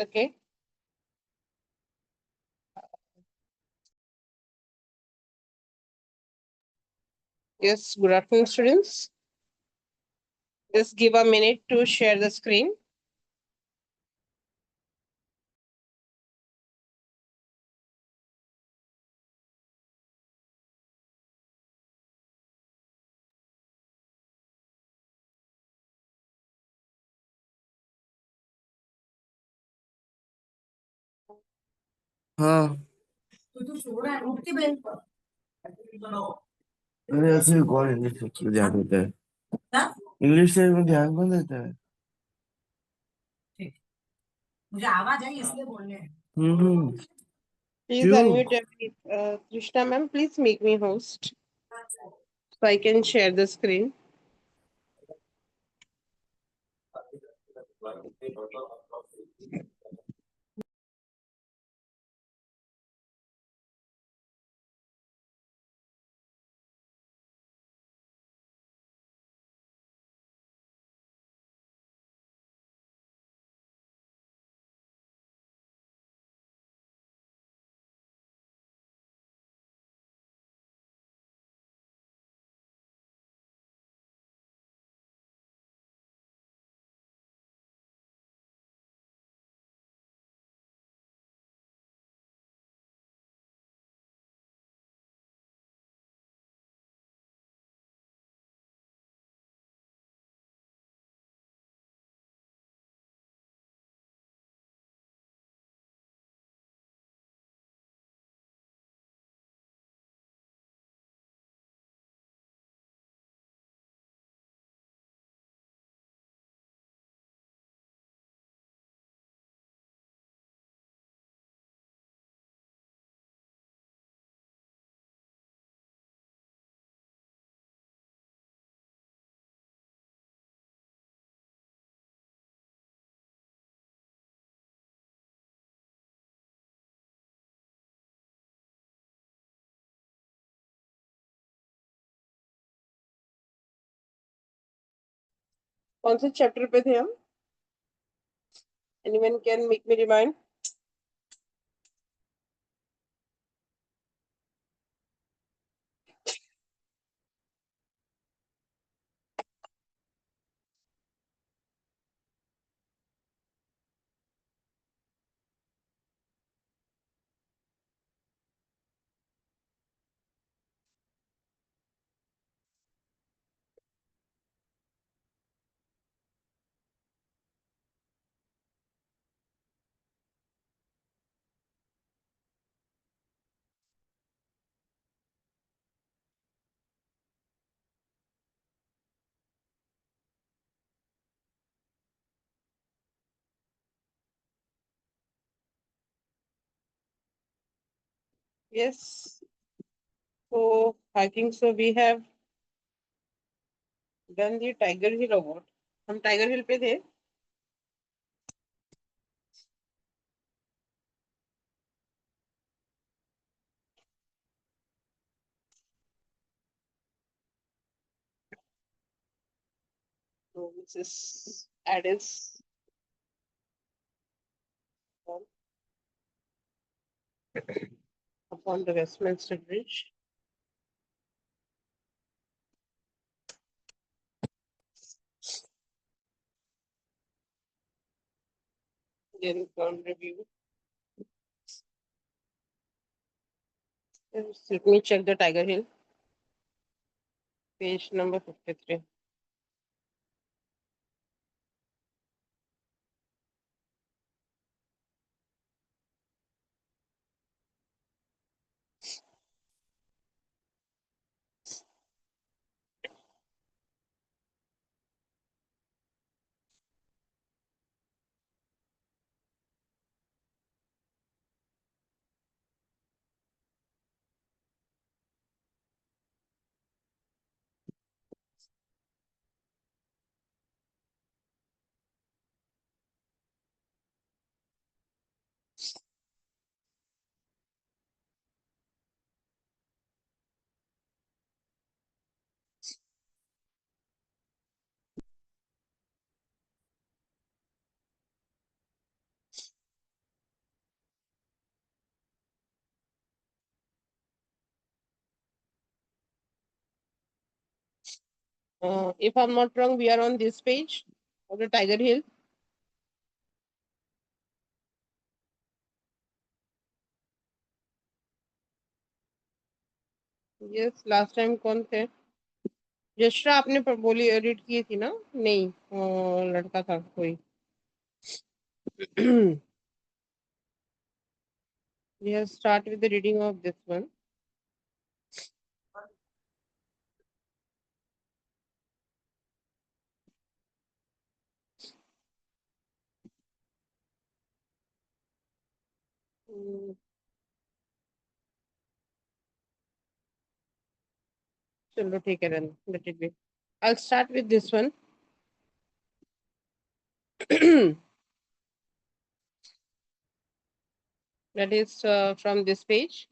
Okay. Yes, good afternoon, students. Just give a minute to share the screen. हाँ अरे ऐसे कौन English में ध्यान देता है? इंग्लिश से में ध्यान कौन देता है? मुझे आवाज आई इसलिए बोलने Please क्यों? unmute Krishna ma'am, please make me host so I can share the screen. कौन से चैप्टर पे थे हम? Anyone can make me remind? Yes. So I think so we have done the Tiger Hill award. हम Tiger Hill पे थे. So this is Addis. Upon the Westminster Bridge. Then ground review. Yes, let me check the Tiger Hill. Page number 53. If I'm not wrong, we are on this page of the Tiger Hill. Yes, last time कौन थे? जशरा आपने बोली read की थी ना? नहीं, लड़का था कोई. Yes, start with the reading of this one. Hmm, चलो ठीक है then. Let it be. I'll start with this one. That is from this page.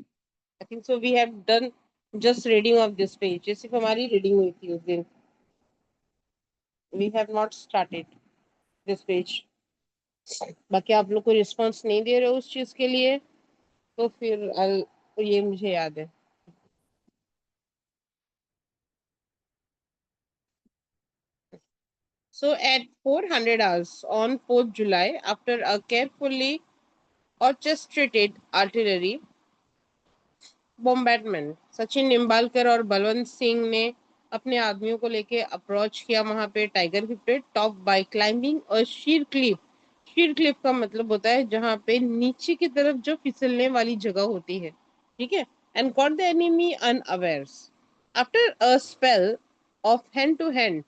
I think so. We have done just reading of this page. ये सिर्फ हमारी reading हुई थी उस दिन. We have not started this page. बाकी आप लोग को रिस्पॉन्स नहीं दे रहे हो उस चीज के लिए, तो फिर ये मुझे याद है. So at 400 hours on 4th July, after a carefully orchestrated artillery bombardment, Sachin Nimbalkar और बलवंत सिंह ने अपने आदमियों को लेके अप्रोच किया वहां पे टाइगर हिल पे, टॉप बाय क्लाइंबिंग और शीर क्लिफ. शीर क्लिफ का मतलब होता है जहां पे नीचे की तरफ जो फिसलने वाली जगह होती है, ठीक है. And caught the enemy unawares. After a spell of hand to hand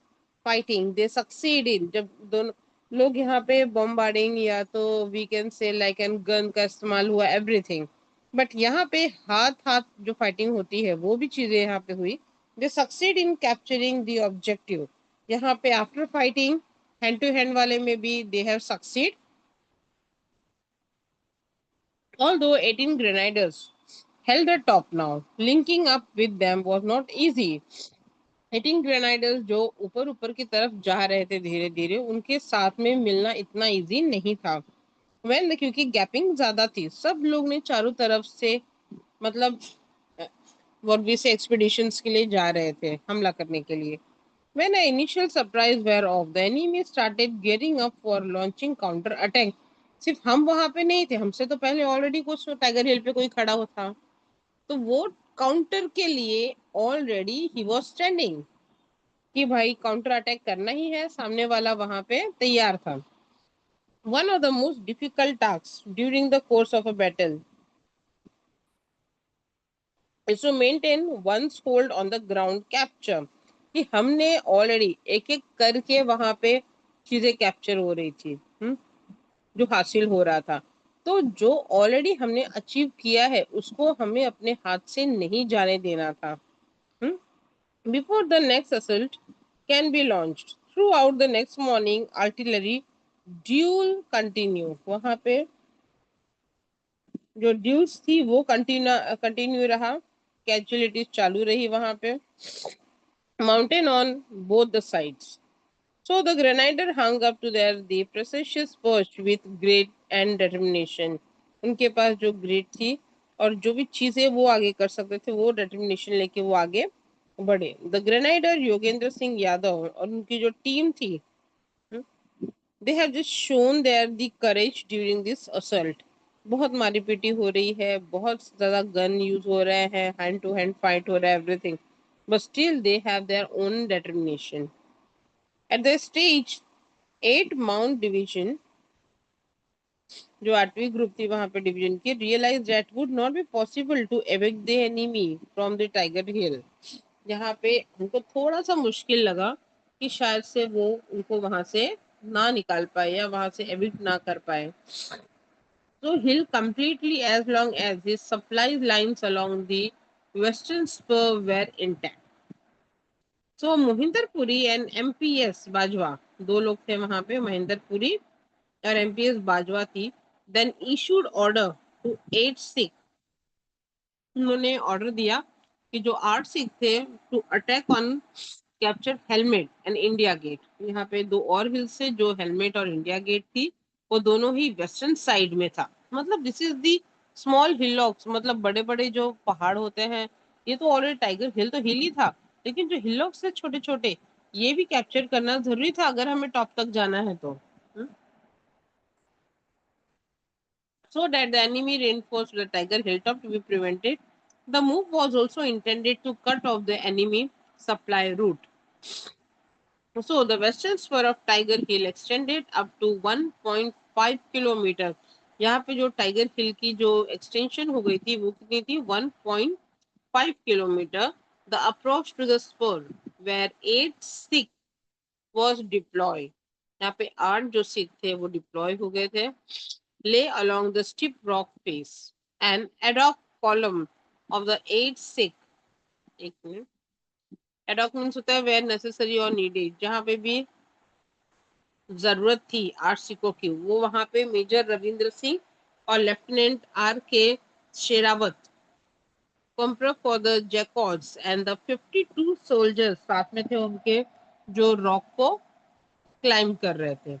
fighting they succeed in. जब दोनों लोग यहाँ पे बॉम्बार्डिंग या तो we can say like an gun का इस्तेमाल हुआ, एवरीथिंग. बट यहाँ पे हाथ हाथ जो फाइटिंग होती है वो भी चीजें यहाँ पे हुई. They succeed in capturing the objective. यहाँ पे after fighting hand to hand वाले में भी they have succeed. Although 18 grenadiers held the top now, linking up with them was not easy. 18 ग्रेनाइडर्स जो ऊपर ऊपर की तरफ जा रहे थे धीरे धीरे, उनके साथ में मिलना इतना इजी नहीं था. When क्योंकि गैपिंग ज्यादा थी, सब लोग ने चारों तरफ से मतलब what we say expeditions के लिए जा रहे थे हमला करने के लिए. When an initial surprise were off, the enemy started gearing up for launching counter attack. सिर्फ हम वहां पे नहीं थे, हमसे तो पहले ऑलरेडी कुछ टाइगर हिल पे कोई खड़ा हुआ था, तो वो काउंटर के लिए ऑलरेडी ही वाज स्टैंडिंग कि भाई काउंटर अटैक करना ही है, सामने वाला वहां पे तैयार था. One of the most difficult tasks during the course of a battle is to maintain one's hold on the ground capture. कि हमने ऑलरेडी एक एक करके वहां पे चीजें कैप्चर हो रही थी, जो हासिल हो रहा था. तो जो ऑलरेडी हमने अचीव किया है उसको हमें अपने हाथ से नहीं जाने देना था. Before the next assault can be launched through out the next morning artillery dual continue. वहां पे जो ड्यूल्स थी वो कंटिन्यू रहा, कैजुअलिटीज चालू रही वहां पे. Mountain on both the sides. So the grenadier hung up to their the precious perch with great and determination. उनके पास जो ग्रेट थी और जो भी चीजें वो आगे कर सकते थे वो डिटर्मिनेशन लेके वो आगे बढ़े. द ग्रेनाइडर योगेंद्र सिंह यादव और उनकी जो टीम थी, they have just shown there the courage during this assault. बहुत मारी पीटी हो रही है, बहुत ज्यादा गन यूज हो रहे हैं, हैंड टू हैंड फाइट हो रहा है, everything, but still they have their own determination. At the stage 8 Mount Division, जो 8वीं ग्रुप थी वहां पे डिवीजन की, realise that would not be possible to evict the enemy from the Tiger Hill. यहाँ पे उनको थोड़ा सा मुश्किल लगा कि शायद से वो उनको वहां से ना निकाल पाए या वहां से एविक्ट ना कर पाए. So hill completely as long as his supply lines along the western spur were intact. So Mohinder Puri and MPS Bajwa, दो लोग थे वहां पे, महेंद्र पुरी और एमपीएस बाजवा थी. Then issued order to 8 Sikh. उन्होंने ऑर्डर दिया कि जो 8 सिख थे to attack on capture helmet and India gate. यहाँ पे दो और हिल से जो हेलमेट और इंडिया गेट थी वो दोनों ही वेस्टर्न साइड में था. मतलब दिस इज दी स्मॉल हिलॉक्स, मतलब बड़े बड़े जो पहाड़ होते हैं, ये तो ऑलरेडी टाइगर हिल तो हिल ही था, लेकिन जो हिलॉक्स है छोटे छोटे ये भी कैप्चर करना जरूरी था अगर हमें टॉप तक जाना है तो। So that the enemy reinforced the Tiger Hilltop to be prevented. The move was also intended to cut off the enemy supply route. So the western spur of Tiger Hill extended up to 1.5 kilometre. यहाँ पे जो tiger हिल की जो extension हो गई थी वो कितनी थी, 1.5 kilometre. The approach to the spur where 8 Sikh was deployed। यहाँ पे 8 जो सिख थे वो डिप्लॉय हो गए थे। lay along the steep rock face and ad hoc column of the 8 sick। एक मिनट, ad hoc मीन्स होता है where necessary or needed, जहाँ पे भी जरूरत थी 8 सिखों की, वो वहां पे मेजर रविंद्र सिंह और lieutenant R K Sherawat company for the jacquards and the 52 soldiers साथ में थे उनके जो रॉक को क्लाइंब कर रहे थे।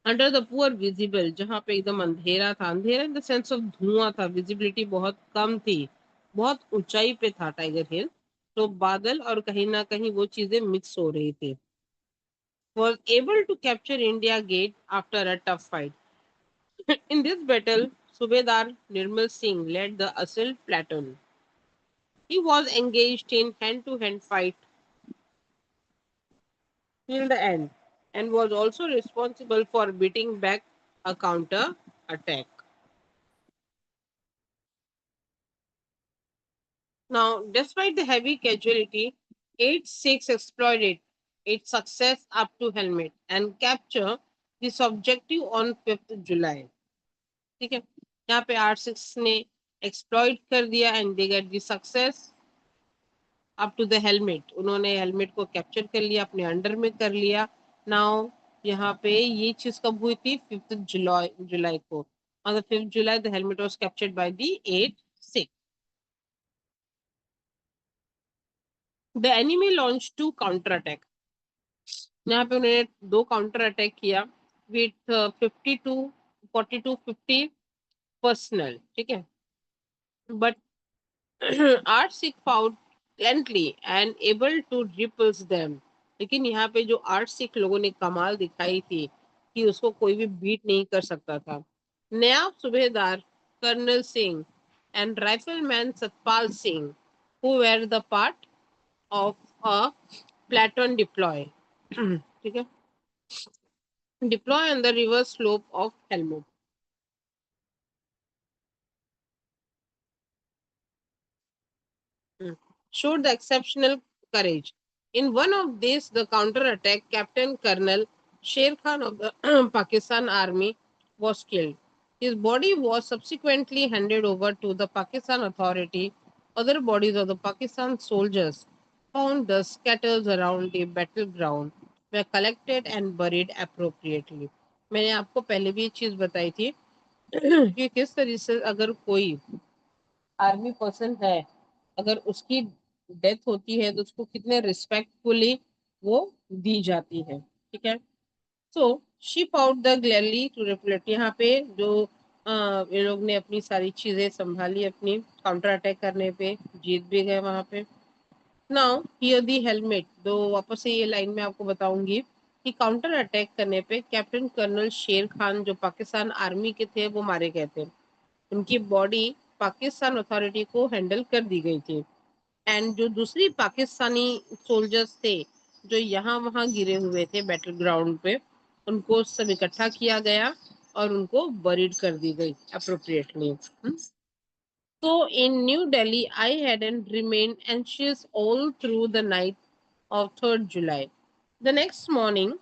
अंडर द पुअर विजिबल, जहाँ पे एकदम अंधेरा था, अंधेरा इन द सेंस ऑफ धुआं था, विजिबिलिटी बहुत कम थी, बहुत ऊंचाई पे था टाइगर हिल, तो बादल और कहीं ना कहीं वो चीजें मिक्स हो रही थी। was able to capture India Gate after a tough fight। In this battle, Subedar Nirmal Singh led the assault platoon। He was engaged in hand-to-hand fight till the end and was also responsible for beating back a counter attack। Now, despite the heavy casualty, 8-6 exploited its success up to Helmet and capture this objective on 5th July। ठीक है, यहाँ पे 8-6 ने exploit कर दिया and they get the success up to the helmet. उन्होंने helmet को capture कर लिया, अपने अंडर में कर लिया। नाउ यहाँ पे ये चीज कब हुई थी, 5th जुलाई को। On the 5th July the helmet was captured by the 8-6। The enemy launch two counter attack. यहाँ पे उन्होंने 2 काउंटर अटैक किया विथ 52 42 50 पर्सनल। ठीक है, but our Sikh found gently and able to repulse them। लेकिन यहाँ पे जो 8 सिख लोगों ने कमाल दिखाई थी कि उसको कोई भी बीट नहीं कर सकता था। नया Subedar Karnail Singh and rifleman Satpal Singh who were the part of a platoon deploy। ठीक है, deploy on the river slope of Helmut। Showed the exceptional courage। In one of these, the counter-attack, Captain Colonel Sher Khan of the Pakistan Army was killed। His body was subsequently handed over to the Pakistan Authority। Other bodies of the Pakistan soldiers found thus scattered around the battleground were collected and buried appropriately। मैंने आपको पहले भी ये चीज बताई थी कि किस तरह से अगर कोई आर्मी पर्सन है, अगर उसकी डेथ होती है तो उसको कितने रिस्पेक्टफुली वो दी जाती है। ठीक है, so she fought the gladly to reflect. यहाँ पे जो ये लोग ने अपनी सारी चीजें संभाली, अपनी काउंटर अटैक करने पे जीत भी गए वहां पे। नाउ हियर दी हेलमेट, दो वापस से ये लाइन में आपको बताऊंगी कि काउंटर अटैक करने पे कैप्टन कर्नल शेर खान जो पाकिस्तान आर्मी के थे वो मारे गए थे। उनकी बॉडी पाकिस्तान अथॉरिटी को हैंडल कर दी गई थी एंड जो दूसरी पाकिस्तानी सोल्जर्स थे जो यहाँ वहाँ गिरे हुए थे बैटल ग्राउंड पे, उनको सब इकट्ठा किया गया और उनको बरीड कर दी गई appropriately. So in New Delhi, I hadn't remained anxious all through the night of 3rd July। The next morning,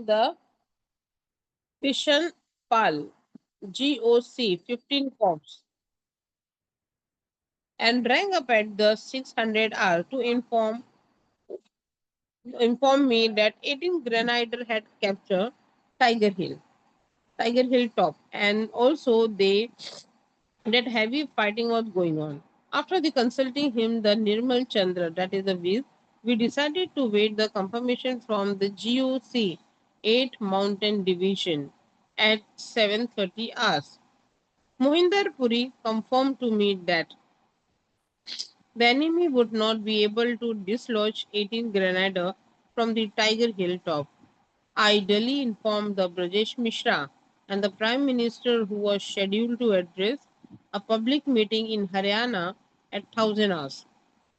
the Pishan Pal GOC 15 Corps and rang up at the 600 hour to inform me that 18 Grenadier had captured Tiger Hill, Tiger Hill top, and also that heavy fighting was going on. After the consulting him, the Nirmal Chandra, that is the Viz, we decided to wait the confirmation from the GOC 8 Mountain Division at 7:30 hours. Mohinder Puri confirmed to me that The enemy would not be able to dislodge 18 Grenadier from the Tiger Hill top. I duly informed the Brajesh Mishra and the Prime Minister, who was scheduled to address a public meeting in Haryana at 1000 hours.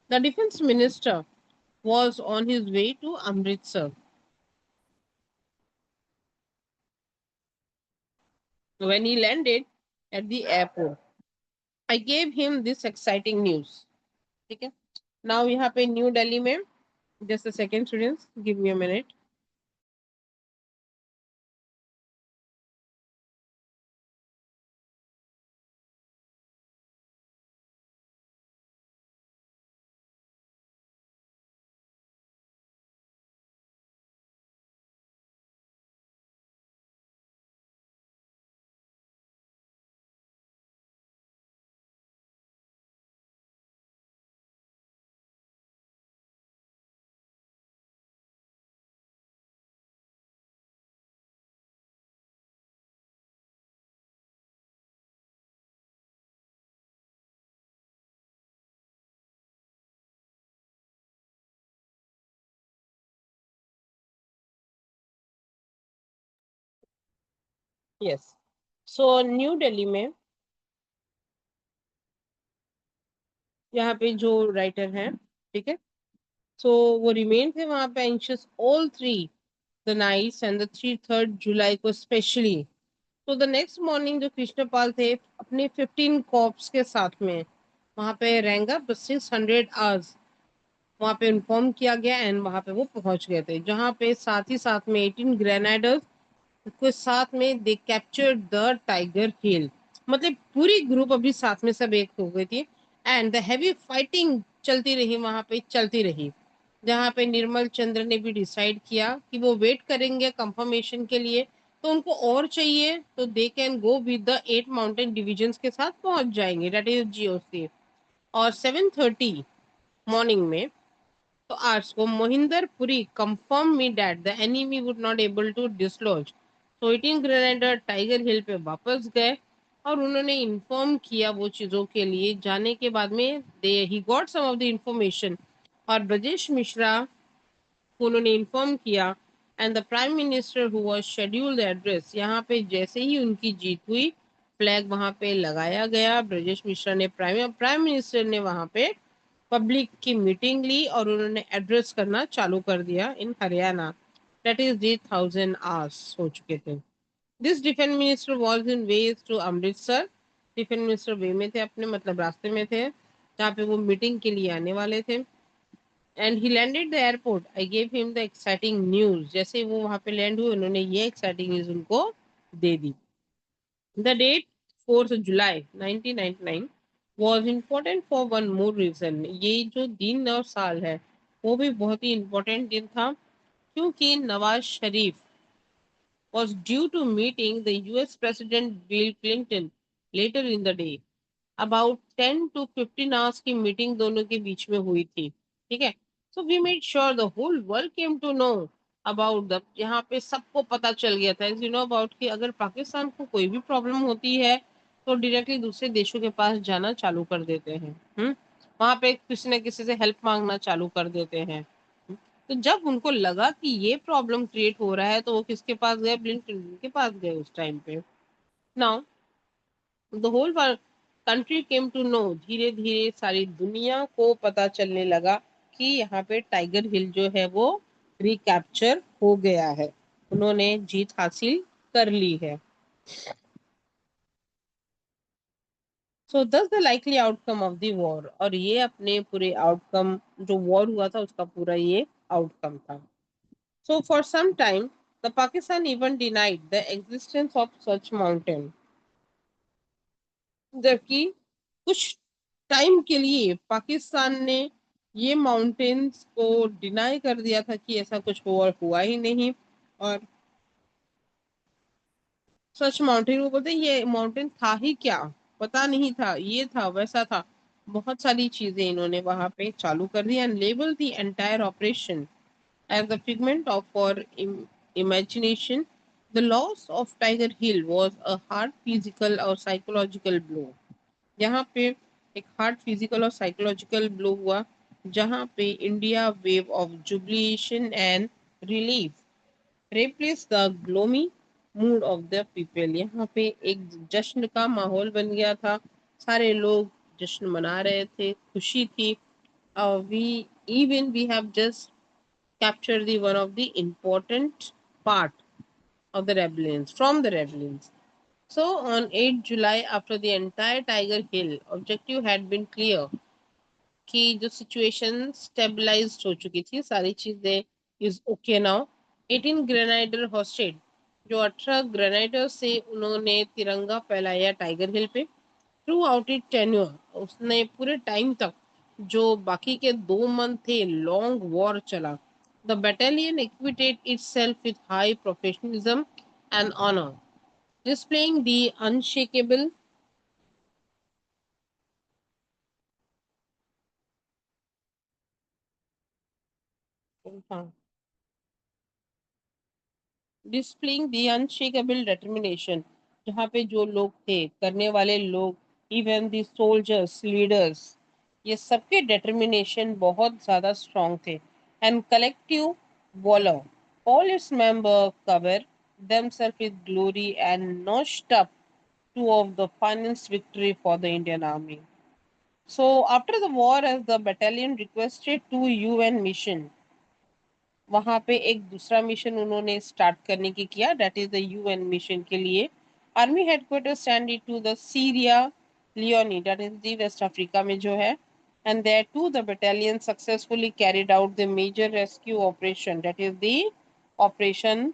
The Defence Minister was on his way to Amritsar. When he landed at the airport, I gave him this exciting news. Okay? Now we have a New Delhi में just a second students, give me a minute. Yes. So new Delhi में यहाँ पे जो writer हैं, ठीक है, सो वो remain थे वहां पे anxious all three the nights and the 3 जुलाई को स्पेशली. तो द नेक्स्ट मॉर्निंग जो कृष्णपाल थे अपने 15 कॉप्स के साथ में वहां पे रहेंगा 600 आवर्स वहां पे इन्फॉर्म किया गया एंड वहां पे वो पहुंच गए थे, जहां पे साथ ही साथ में 18 ग्रेनेडर्स के साथ में दे कैप्चर्ड द टाइगर हिल. मतलब पूरी ग्रुप अभी साथ में सब एक हो गई थी एंड द हैवी फाइटिंग चलती रही वहां पे चलती रही, जहाँ पे निर्मल चंद्र ने भी डिसाइड किया कि वो वेट करेंगे कंफर्मेशन के लिए, तो उनको और चाहिए तो they can go with the 8 mountain divisions के साथ पहुंच जाएंगे, दैट इज जीओसी. और 7:30 मॉर्निंग में तो आर्ट्स को Mohinder Puri confirm me that the enemy would not able to dislodge. तो 18 ग्रेनेडर टाइगर हिल पे वापस गए और उन्होंने इन्फॉर्म किया वो चीज़ों के लिए जाने के बाद में they he got some of the information. और ब्रजेश मिश्रा को उन्होंने इन्फॉर्म किया and the prime minister who was scheduled address. यहाँ पे जैसे ही उनकी जीत हुई फ्लैग वहां पे लगाया गया. ब्रजेश मिश्रा ने प्राइम प्राइम मिनिस्टर ने वहां पे पब्लिक की मीटिंग ली और उन्होंने एड्रेस करना चालू कर दिया in Haryana. That is the 1000 hours हो चुके थे. This defence minister was in way to Amritsar. Defence minister way में थे अपने मतलब रास्ते में थे जहाँ पे वो मीटिंग के लिए आने वाले थे. And he landed the airport. I gave him the exciting news. जैसे वो वहां पे लैंड हुए उन्होंने ये एक्साइटिंग न्यूज उनको दे दी. The date 4 July 1999 was important for one more reason. ये जो दिन और साल है वो भी बहुत ही important दिन था क्योंकि Nawaz Sharif was due to meeting the US President Bill Clinton later in the day. About 10 to 15 hours की मीटिंग दोनों के बीच में हुई थी, ठीक है. So we made sure the whole world came to know about the. यहाँ पे सबको पता चल गया था यू नो अबाउट कि अगर पाकिस्तान को कोई भी प्रॉब्लम होती है तो डायरेक्टली दूसरे देशों के पास जाना चालू कर देते हैं. वहां पे किसी न किसी से हेल्प मांगना चालू कर देते हैं. तो जब उनको लगा कि ये प्रॉब्लम क्रिएट हो रहा है तो वो किसके पास गए, ब्लिंकन के पास गए उस टाइम पे. Now the whole country came to know. धीरे धीरे सारी दुनिया को पता चलने लगा कि यहाँ पे टाइगर हिल जो है वो रिकैप्चर हो गया है, उन्होंने जीत हासिल कर ली है. सो दस the likely outcome of the war. और ये अपने पूरे आउटकम जो वॉर हुआ था उसका पूरा ये आउटकम था. So for some time the Pakistan even denied the existence of such mountain. जबकि कुछ टाइम के लिए पाकिस्तान ने ये माउंटेन्स को डिनाई कर दिया था कि ऐसा कुछ हुआ ही नहीं. और सच माउंटेन वो बोलते ये माउंटेन था ही क्या, पता नहीं था, ये था वैसा था. बहुत सारी चीजें इन्होंने वहां पे चालू कर दी and label the entire operation as the figment of for imagination. The loss of Tiger Hill was a hard physical और साइकोलॉजिकल ब्लो. यहाँ पे एक हार्ड फिजिकल और साइकोलॉजिकल ब्लो हुआ, जहां पे India wave of jubilation and relief replace the gloomy mood of the people। यहाँ पे एक जश्न का माहौल बन गया था, सारे लोग जश्न मना रहे थे, खुशी थी। we we have just captured the one of the important part of the rebellions from the rebellions। So on 8 July, after the entire Tiger Hill objective had been clear, कि जो सिचुएशन स्टेबलाइज्ड हो चुकी थी, सारी चीजें is okay now. 18 ग्रेनाइडर hosted, जो 18 ग्रेनाइडर से उन्होंने तिरंगा फहराया टाइगर हिल पे। थ्रू आउट इट टेन्योर, उसने पूरे टाइम तक जो बाकी के 2 मंथ थे लॉन्ग वॉर चला, the battalion equipped itself with high professionalism and honor, displaying the unshakable displaying the unshakeable determination. जहाँ पे जो लोग थे, करने वाले लोग, इवन द सोल्जर्स, लीडर्स, ये सबके डिटर्मिनेशन बहुत ज्यादा स्ट्रॉन्ग थे। And collective Waller, all its members cover themselves with glory and notched up two of the finest victory for the Indian Army। So after the war, as the battalion requested two UN mission, वहां पे एक दूसरा mission उन्होंने start करने की किया, that is the UN mission के लिए। Army headquarter send it to the Sierra Leone, that is the West Africa में जो है। And there to the battalion successfully carried out the major rescue operation, that is the operation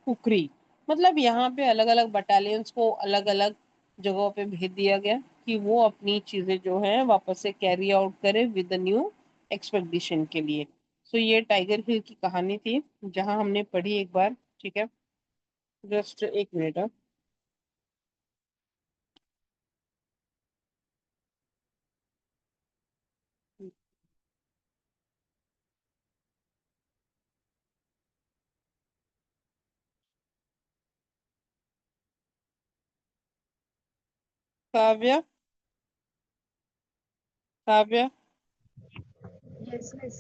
Khukri. मतलब यहाँ पे अलग अलग बटालियंस को अलग अलग जगहों पे भेज दिया गया कि वो अपनी चीजें जो है वापस से कैरी आउट करे विद न्यू एक्सपेडिशन के लिए। सो ये टाइगर हिल की कहानी थी, जहां हमने पढ़ी एक बार। ठीक है, जस्ट एक minute. Kavya, Kavya. Yes, miss.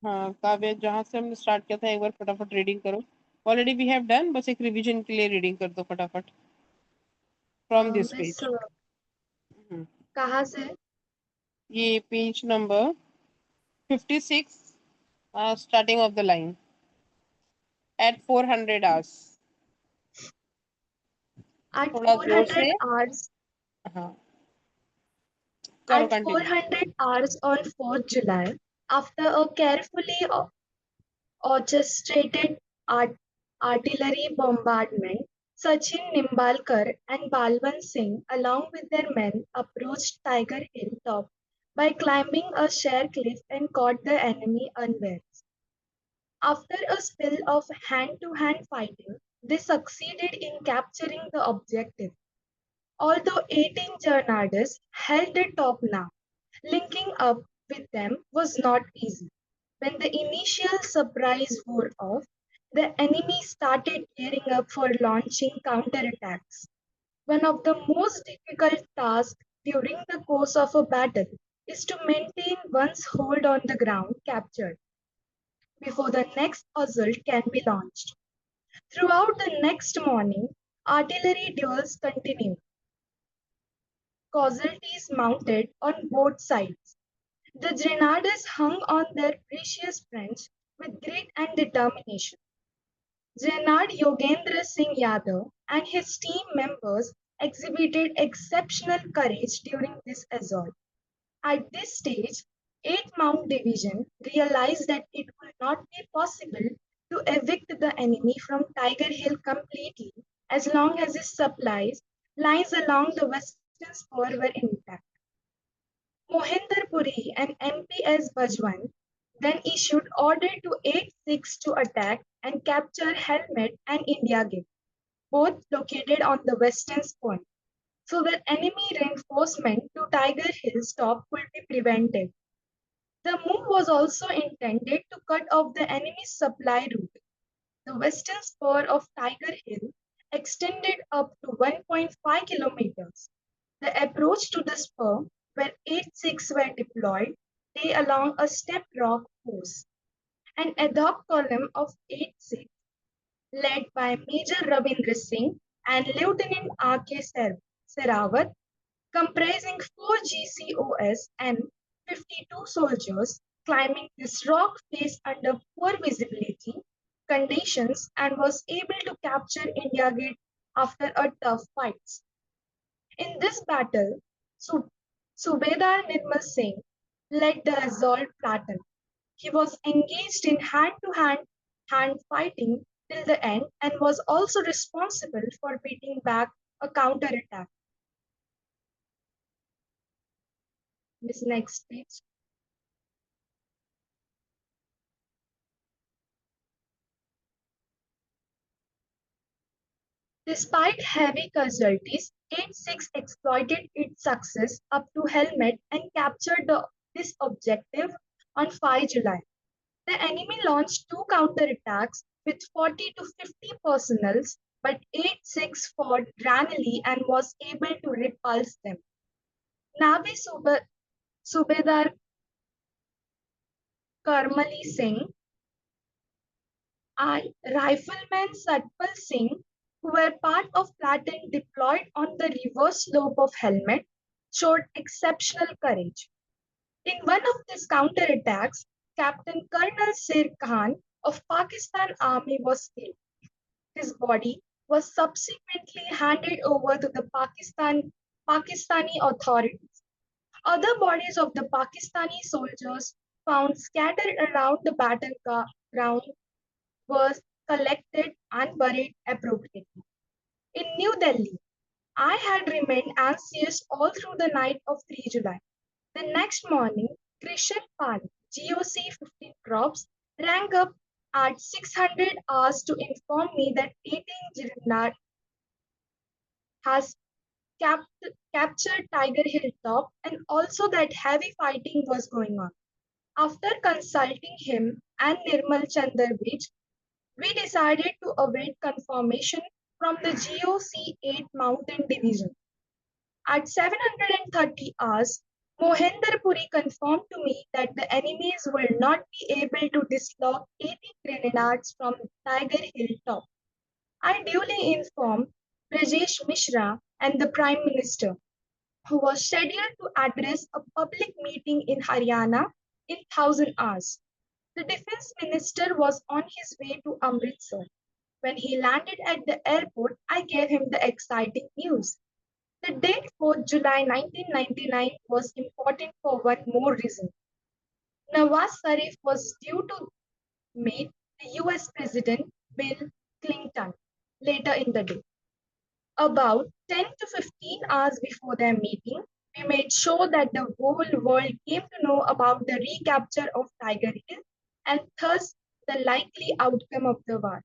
हाँ काव्या, जहां से हमने स्टार्ट किया था एक बार फटाफट रीडिंग करो। ऑलरेडी वी हैव डन, बस एक रिवीजन के लिए रीडिंग कर दो फटाफट फ्रॉम दिस मिस पेज। कहाँ से? ये page number 56, starting of the line at 400 hours। At थोड़ा जोर 400 से। hours, हाँ, करो at continue. 400 hours on 4th July, after a carefully orchestrated artillery bombardment, Sachin Nimbalkar and Balwant Singh, along with their men, approached Tiger Hill top by climbing a sheer cliff and caught the enemy unawares. After a spell of hand-to-hand fighting, they succeeded in capturing the objective. Although 18 Grenadiers held the top now, linking up with them was not easy. When the initial surprise wore off, the enemy started gearing up for launching counterattacks. One of the most difficult tasks during the course of a battle is to maintain one's hold on the ground captured before the next assault can be launched. Throughout the next morning, artillery duels continued. Casualties mounted on both sides. The Grenadiers hung on their precious friends with grit and determination. Grenadier Yogendra Singh Yadav and his team members exhibited exceptional courage during this assault. At this stage, 8th Mount Division realized that it would not be possible to evict the enemy from Tiger Hill completely as long as his supplies lines along the western spur were intact. Mohinder Puri and MPS Bajwan then issued order to 8-6 to attack and capture Helmet and India Gate, both located on the western point, so that enemy reinforcement to Tiger Hill's top could be prevented. The move was also intended to cut off the enemy's supply route. The western spur of Tiger Hill extended up to 1.5 kilometers. The approach to the spur where 8-6 were deployed, lay along a stepped rock course. An ad hoc column of 8-6, led by Major Ravindra Singh and Lieutenant R.K. Serawat, comprising 4 GCOS and 52 soldiers, climbing this rock face under poor visibility conditions and was able to capture India Gate after a tough fight. In this battle, Subedar Nirmal Singh led the assault platoon. He was engaged in hand fighting till the end and was also responsible for beating back a counterattack. This next page. Despite heavy casualties, 8-6 exploited its success up to Helmet and captured this objective on 5 July. The enemy launched 2 counterattacks with 40 to 50 personnel, but 8-6 fought grandly and was able to repulse them. Navi Subedar Karmali Singh and Rifleman Satpal Singh, who were part of platoon deployed on the reverse slope of Helmet, showed exceptional courage. In one of these counterattacks, Captain Colonel Sir Khan of Pakistan Army was killed. His body was subsequently handed over to the Pakistani authorities. Other bodies of the Pakistani soldiers found scattered around the battleground were collected and buried appropriately. In New Delhi, I had remained anxious all through the night of 3 July. The next morning, Krishan Pal, GOC 15 Crops, rang up at 600 hours to inform me that 18 Grenadiers has captured Tiger Hill Top and also that heavy fighting was going on. After consulting him and Nirmal Chandar Vij, we decided to await confirmation from the GOC 8 Mountain Division. At 730 hours, Mohinder Puri confirmed to me that the enemies will not be able to dislodge 80 grenadiers from Tiger Hill Top. I duly informed Rajesh Mishra and the Prime Minister, who was scheduled to address a public meeting in Haryana in 1000 hours. The Defence Minister was on his way to Amritsar. When he landed at the airport, I gave him the exciting news. The date 4th July 1999 was important for one more reason. Nawaz Sharif was due to meet the US President Bill Clinton later in the day. About 10 to 15 hours before their meeting, we made sure that the whole world came to know about the recapture of Tiger Hill and thus the likely outcome of the war.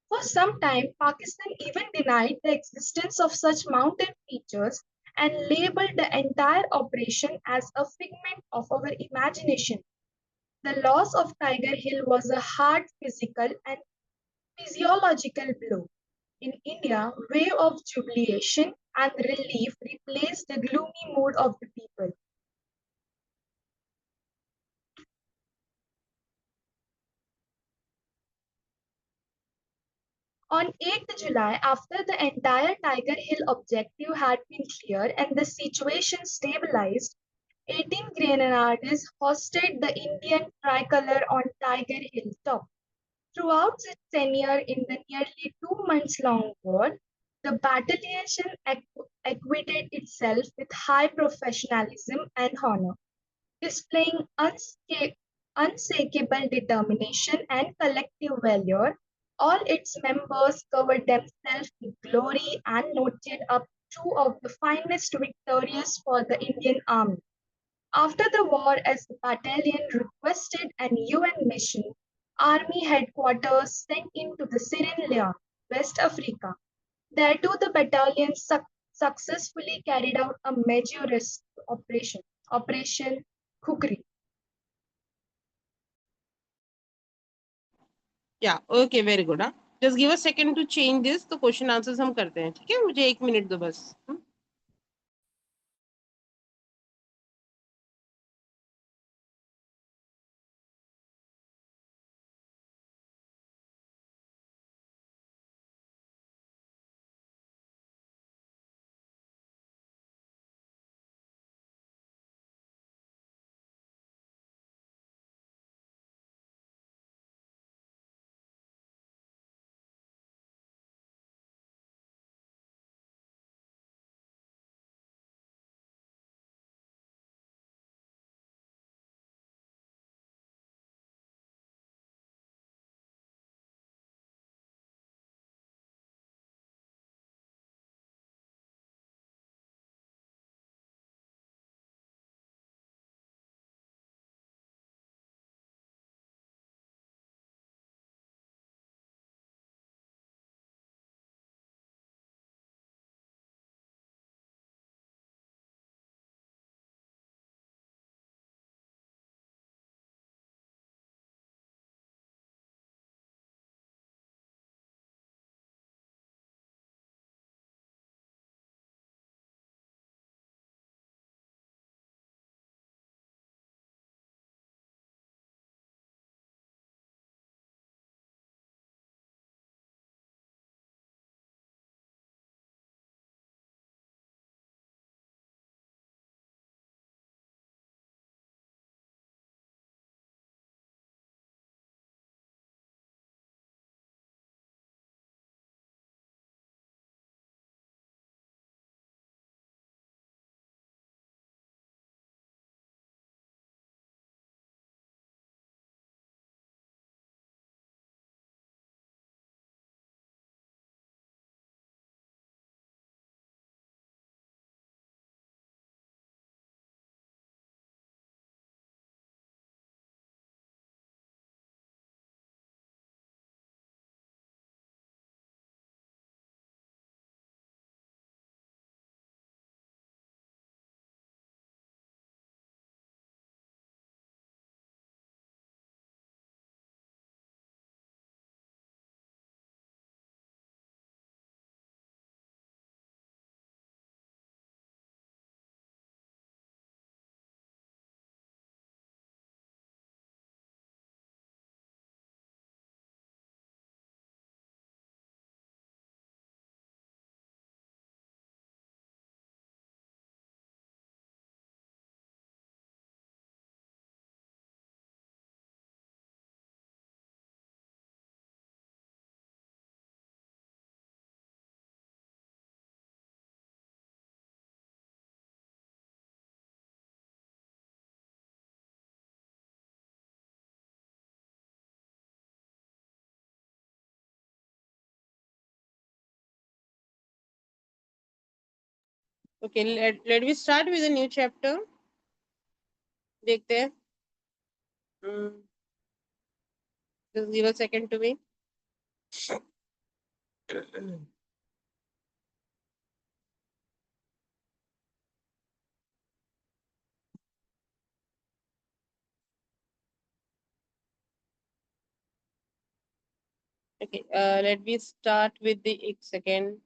For some time, Pakistan even denied the existence of such mountain features and labeled the entire operation as a figment of our imagination. The loss of Tiger Hill was a hard physical and physiological blow. In India, wave of jubilation and relief replaced the gloomy mood of the people. On 8th July, after the entire Tiger Hill objective had been cleared and the situation stabilized, 18 grenadiers hoisted the Indian tricolour on Tiger Hill top. Throughout its tenure in the nearly 2 months long war, the battalion acquitted itself with high professionalism and honor, displaying unshakable determination and collective valor. All its members covered themselves with glory and noted up 2 of the finest victories for the Indian Army. After the war, as the battalion requested an UN mission, Army headquarters sent into the Sierra Leone, West Africa. There too the battalion successfully carried out a major rescue operation, Operation Khukri. Yeah, okay, very good. Just give a second to change this. तो question answers हम करते हैं, ठीक है? मुझे 1 minute दो बस. Okay, let me start with a new chapter. देखते हैं. Just give a second to me. Okay, let me start with the एक second.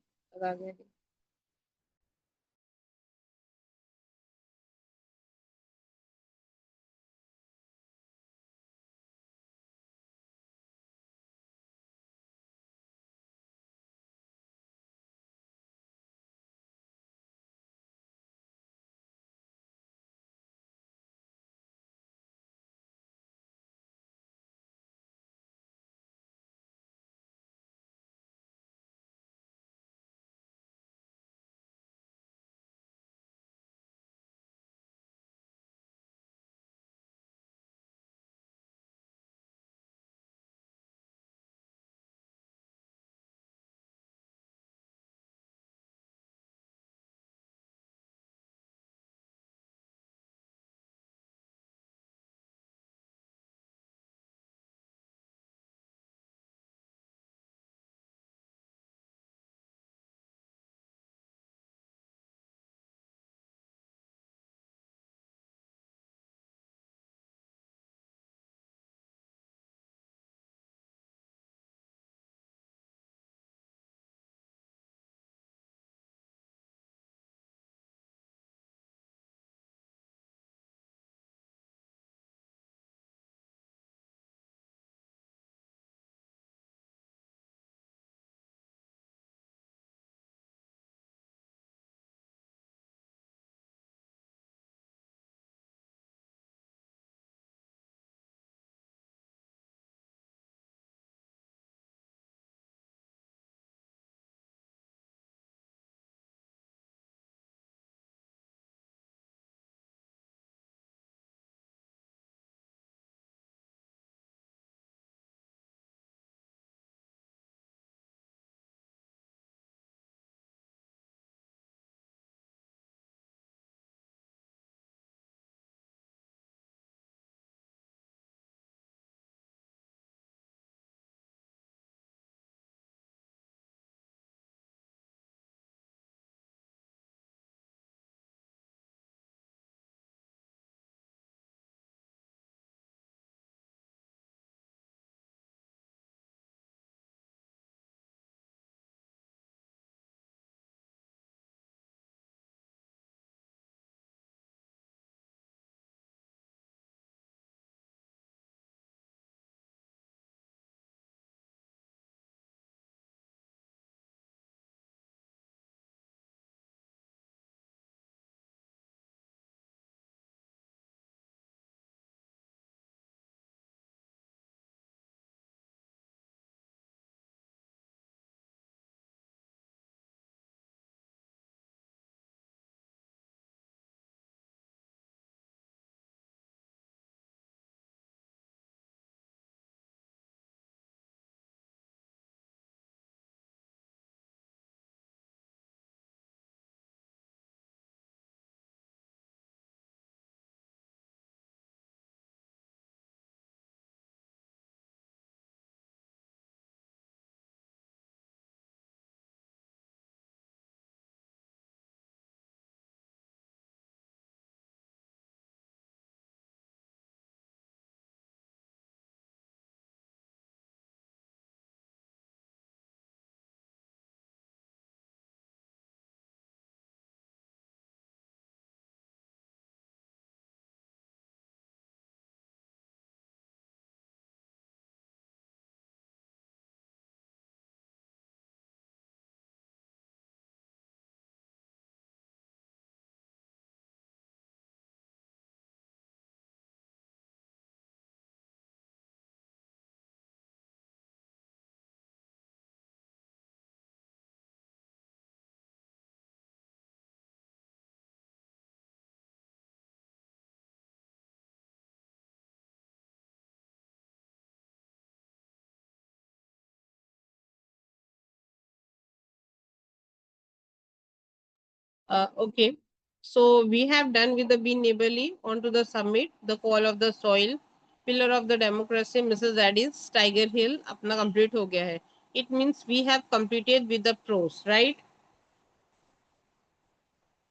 Okay. So we have done with the Be Neighborly. On to the summit, the call of the soil, pillar of the democracy, Mrs. Addis, Tiger Hill, अपना complete हो गया है. It means we have completed with the pros, right?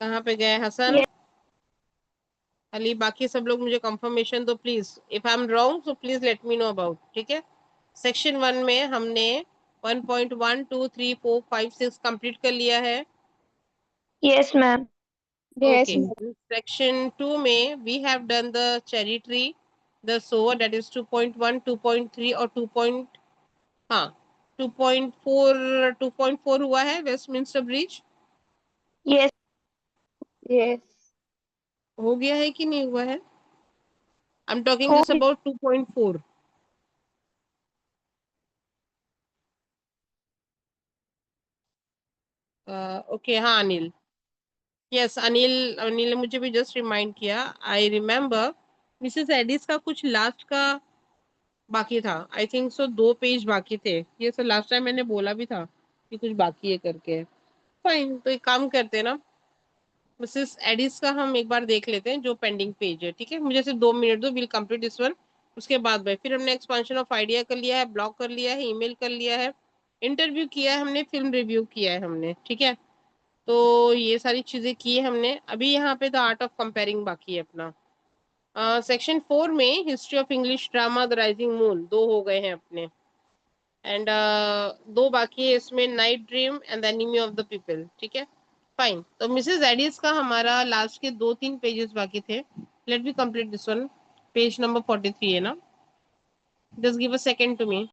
कहाँ पे गए Hasan? Yes. Ali बाकी सब लोग मुझे कंफर्मेशन दो please. If I am wrong so please let me know about. ठीक है. सेक्शन 1 में हमने 1.1 2 3 4 5 6 कंप्लीट कर लिया है. Yes, ma'am. Yes, Okay. ma'am. Section 2 में we have done the cherry tree, the sower, that is 2.1, 2.3 और 2. हाँ 2.4 हुआ है वेस्टमिंस्टर ब्रिज. Yes. Yes. हो गया है कि नहीं हुआ है? आई एम टॉकिंग हो जस्ट अबाउट 2.4. ओके. हाँ अनिल. यस अनिल. अनिल ने मुझे भी जस्ट रिमाइंड किया. आई रिमेम्बर मिसेस एडिस का कुछ लास्ट का बाकी था. आई थिंक सो 2 पेज बाकी थे. ये सर लास्ट टाइम मैंने बोला भी था कि कुछ बाकी है करके. फाइन. तो एक काम करते हैं ना, मिसेस एडिस का हम एक बार देख लेते हैं जो पेंडिंग पेज है. ठीक है. मुझे सिर्फ 2 मिनट दो. Will complete this one. उसके बाद में फिर हमने एक्सपांशन ऑफ आइडिया कर लिया है, ब्लॉग कर लिया है, ईमेल कर लिया है, इंटरव्यू किया है हमने, फिल्म रिव्यू किया है हमने. ठीक है. तो ये सारी चीजें की है हमने. अभी यहाँ पे द आर्ट ऑफ कंपेयरिंग बाकी है अपना. सेक्शन 4 में history of English drama the rising moon 2 हो गए हैं अपने. एंड 2 बाकी है इसमें, night dream and the enemy of the people. ठीक है. फाइन. तो मिसेस एडिस का हमारा लास्ट के 2-3 पेजेस बाकी थे. Let me complete this one. Page number 43 है ना. Just give a second to me.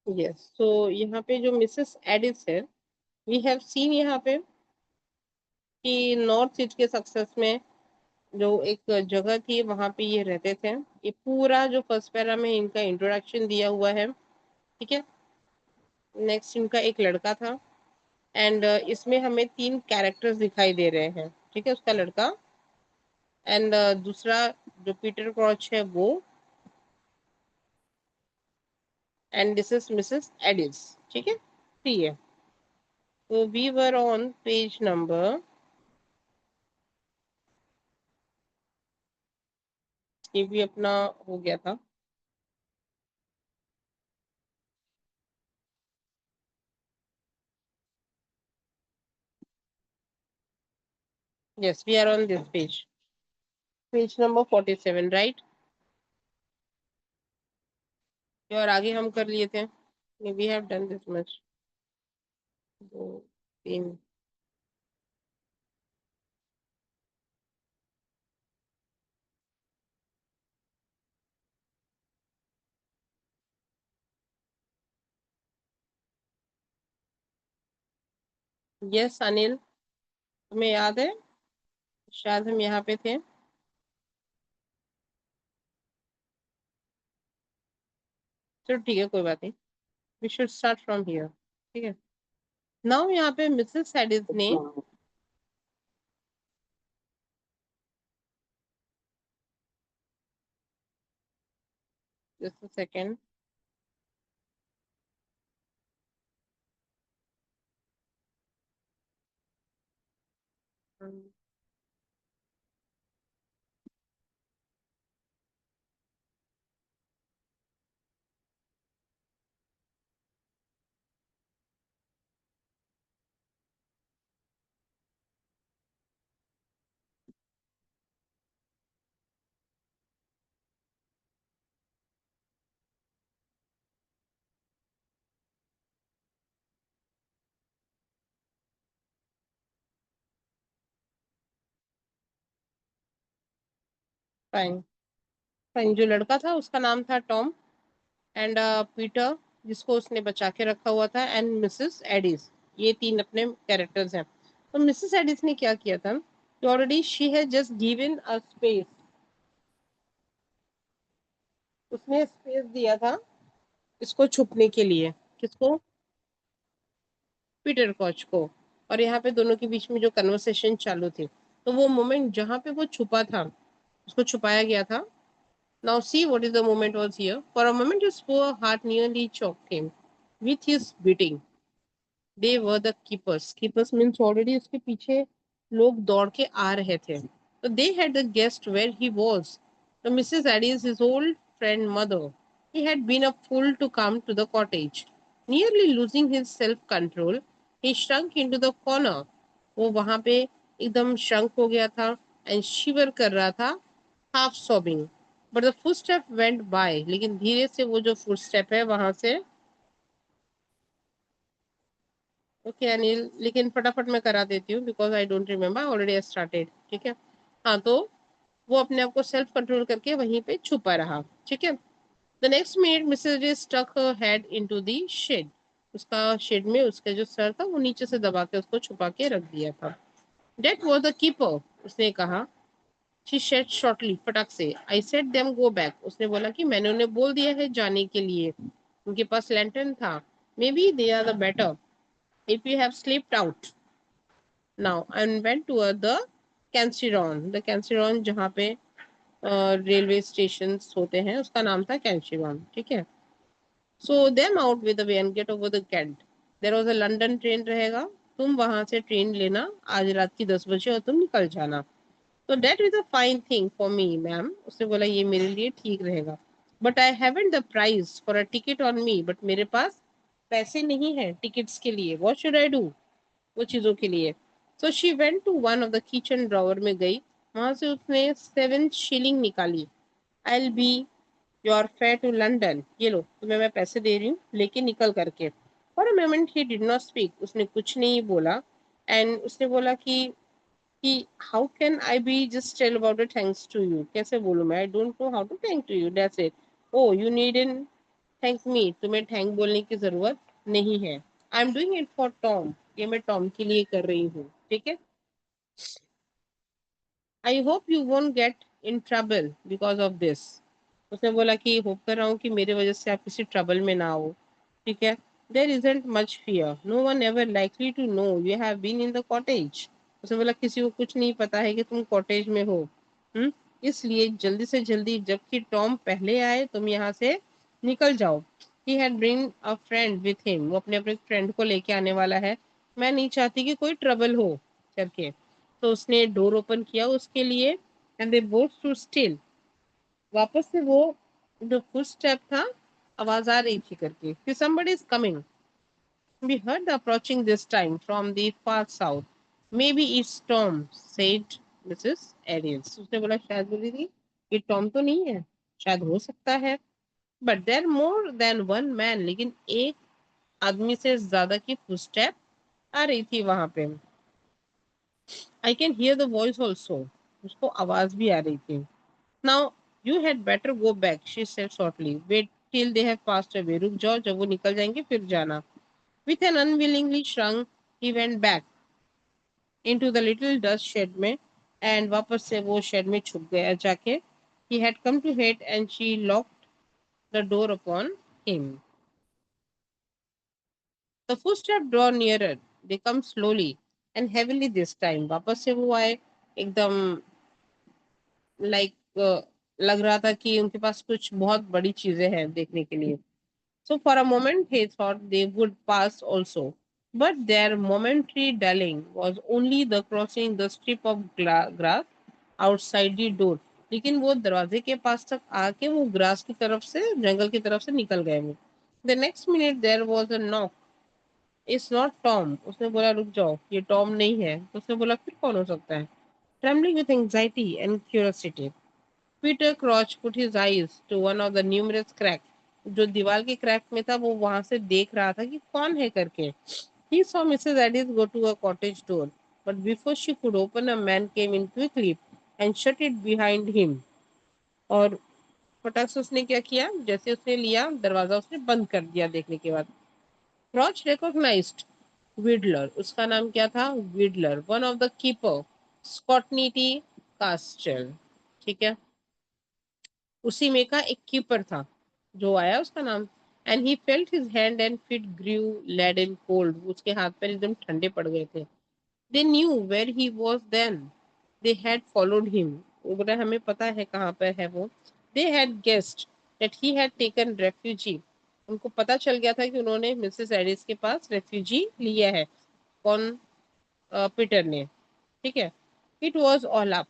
Yes, तो यहाँ पे जो मिसेस एडिस है, वी हैव सीन यहाँ पे कि नॉर्थ ईस्ट के सक्सेस में जो एक जगह थी वहां पे ये रहते थे। ये पूरा जो फर्स्ट पैरा में इनका इंट्रोडक्शन दिया हुआ है, ठीक है। नेक्स्ट इनका एक लड़का था, एंड इसमें हमें 3 कैरेक्टर्स दिखाई दे रहे हैं, ठीक है। उसका लड़का, एंड दूसरा जो पीटर क्रॉच है वो, and this is Mrs Addis, ठीक है। ठीक है, तो we were on page number, ये भी अपना हो गया था। Yes, we are on this page, page number 47, right. और आगे हम कर लिए थे, we have done this much, 2 3। Yes Anil, तुम्हें याद है? शायद हम यहाँ पे थे। चलो ठीक है, कोई बात नहीं, we should start from here, ठीक है। नाउ यहाँ पे मिसेस एडिस ने just a second, fine fine. जो लड़का था उसका नाम था टॉम, एंड पीटर जिसको उसने बचा के रखा हुआ था, एंड मिसेस एडिस, ये 3 अपने कैरेक्टर्स हैं। तो मिसेस एडिस ने क्या किया था, already she has just given a space, उसने स्पेस दिया था इसको छुपने के लिए। किसको? पीटर कॉच को। और यहाँ पे दोनों के बीच में जो कन्वर्सेशन चालू थी, तो वो मोमेंट जहाँ पे वो छुपा था, उसको छुपाया गया था। Now see what is the moment was here. For a moment his poor heart nearly choked him with his beating. They were the keepers. Keepers means already उसके पीछे लोग दौड़ के आ रहे थे. So they had guessed where he was. So Mrs. Addis, his old friend mother, he had been a fool to come to the cottage. Nearly losing his self-control, he shrunk into the corner. वो वहाँ पे एकदम shrunk हो गया था and shiver कर रहा था, half sobbing. But the footstep went by. लेकिन धीरे से वो जो footstep है वहां से, ओके अनिल, लेकिन फटाफट मैं करा देती हूँ because I don't remember, already started, ठीक है। हाँ, तो वो अपने आप को सेल्फ कंट्रोल करके वहीं पे छुपा रहा, ठीक है। The next minute Mrs stuck her head into the shed, उसका शेड में उसका जो सर था वो नीचे से दबा के उसको छुपा के रख दिया था। दैट वाज द कीपर, उसने कहा। शी सेड शॉर्टली, फटाक से। I said them go back, उसने बोला कि मैंने उन्हें बोल दिया है जाने के लिए, उनके पास लैंटर्न था। May be they are the better if you have slipped out now, and went toward the कैंसिरॉन। द कैंसिरॉन जहाँ पे रेलवे स्टेशन होते हैं उसका नाम था कैंसिरॉन, ठीक है। So them out with the way and get over the Kent, there was a London train रहेगा, तुम वहां से ट्रेन लेना आज रात की 10 बजे और तुम निकल जाना। तो that is a fine thing for me ma'am, उसने बोला ये मेरे लिए ठीक रहेगा। But I haven't the price for a ticket on me, but मेरे पास पैसे नहीं है टिकट्स के लिए। व्हाट शुड आई डू, वो चीजों के लिए। So she went to one of the kitchen drawer में गई, वहां से उसने 7 शिलिंग निकाली। I be your fare to London, ये लो तुम्हें मैं पैसे दे रही हूँ, लेके निकल करके। For a moment he did not speak, उसने कुछ नहीं बोला। एंड उसने बोला कि how can I be just tell about it thanks to you, कैसे बोलूँ मैं, I don't know how to thank to you, that's it. Oh you need in thank me, तुम्हें थैंक बोलने की जरूरत नहीं है। I am doing it for Tom, ये मैं टॉम के लिए कर रही हूँ, ठीक है। I hope you won't get in trouble because of this. उसने बोला कि होप कर रहा हूँ कि मेरे वजह से आप किसी ट्रबल में ना हो, ठीक है। There isn't much fear, no one ever likely to know you have been in the cottage. उसने बोला किसी को कुछ नहीं पता है कि तुम कॉटेज में हो। इसलिए जल्दी से जल्दी, जबकि टॉम पहले आए, तुम यहाँ से निकल जाओ। He had bring a friend with him, वो अपने अपने फ्रेंड को लेके आने वाला है। मैं नहीं चाहती कि कोई ट्रबल हो करके। तो उसने डोर ओपन किया उसके लिए, and they both stood still. वापस से वो जो फुटस्टेप था, आवाज आ रही थी करके कि somebody is coming. We heard the approaching this time from the far south. Maybe it's Tom, said Mrs. Ariels. उसने बोला शायद, बोली थी ये टॉम तो नहीं है, शायद हो सकता है। But there more than one man, लेकिन एक आदमी से ज्यादा की फुटस्टेप आ रही थी वहां पे। I can hear the voice also. उसको आवाज भी आ रही थी। Now you had better go back, she said shortly. Wait till they have passed away. रुक जाओ, जब वो निकल जाएंगे फिर जाना। With an unwillingly shrunk, he went back into the little dust shed में, and वापस से वो shed में छुप गया जाके। He had come to hate and she locked the door upon him. The footsteps draw nearer. They come slowly and heavily this time. वापस से वो आए एकदम लाइक लग रहा था कि उनके पास कुछ बहुत बड़ी चीजें हैं देखने के लिए। So for a moment he thought they would pass also, but their momentary dulling was only the crossing the strip of grass outside the door. लेकिन वो दरवाजे के पास तक आके वो ग्रास की तरफ से, जंगल की तरफ से निकल गए वो। The next minute there was a knock. It's not Tom. उसने बोला रुक जाओ, ये टॉम नहीं है। उसने बोला फिर कौन हो सकता है? Trembling with anxiety and curiosity, Peter Crouch put his eyes to one of the numerous cracks. जो दीवार के क्रैक में था वो वहां से देख रहा था कि कौन है करके। He saw Mrs. Addis go to a cottage door, but before she could open, a man came in quickly and shut it behind him. और फटाक से उसने क्या किया, जैसे उसने लिया दरवाजा उसने बंद कर दिया देखने के बाद। Crouch recognized Whittler. उसका नाम क्या था? Whittler, one of the keeper, Scotnity Castle. ठीक है, उसी में का एक कीपर था जो आया, उसका नाम। And he felt his hand and feet grew lead in cold, उसके हाथ पैर एकदम ठंडे पड़ गए थे। They knew where he was then, they had followed him, वो बोला हमें पता है कहाँ पर है वो। They had guessed that he had taken refugee, उनको पता चल गया था कि उन्होंने मिसेस एडिस के पास रेफ्यूजी लिया है। कौन? पीटर ने, ठीक है। It was all up,